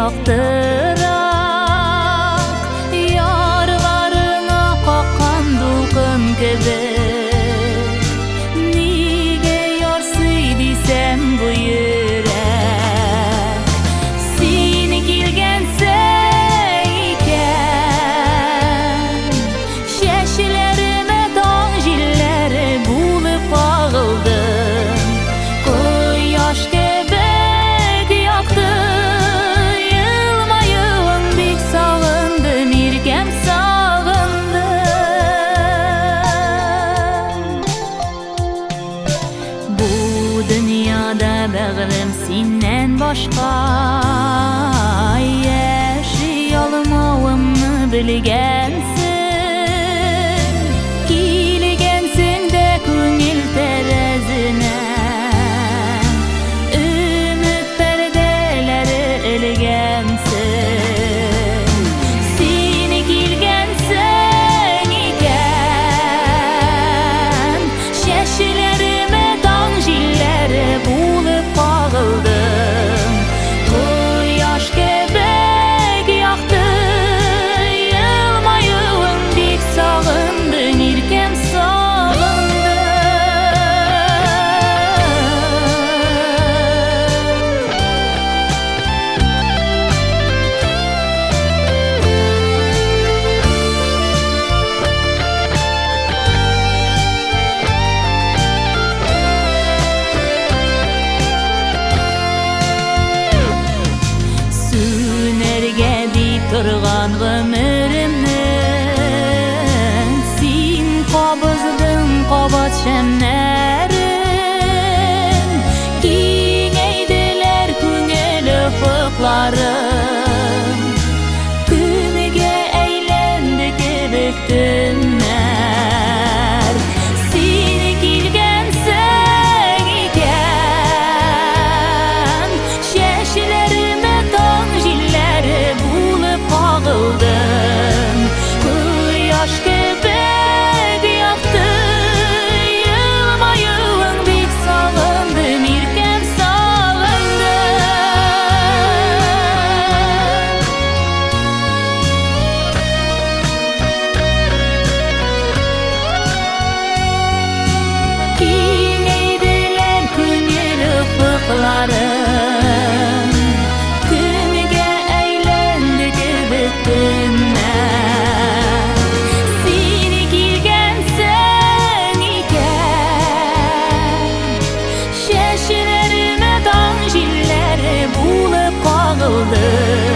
yaktırak, yarlarına kakan dulkın kebek. Nige yarsıy desem bu yürek, seni kilgense iken, şeşilerime dağ jilleri bulup ağıldım. Koy yaş kebek yaktı, yılmayın bik sağındım, irkem sağındım. Bu dünyada bağrım senden başka yaşay almağımı bilgensin. Kilgensin de köngül terezine, ümit perdeleri ilgensin. Seni kilgensen iken, şeşilerime dağ jilleri bulup ağıldım. Koy yaş kebek yaktı, yılmayın bik sağındın, irkem sağındım. Sünerge deyip turgan ömrümün, sen qabızdın qabat şemlerin. Kengeydiler köngül ufuklarım, günüge eğlendi kebek günler. Seni kilgensen iken, şeşilerime dağ jilleri bulup ağıldım. Koy yaş kebek yaktı, yılmayın bik sağındım, irkem sağındım. Kengeydiler köngül ufuklarım, günüge eğlendi kebek günler. Seni kilgensen iken, şeşilerime dağ jilleri bulup ağıldım.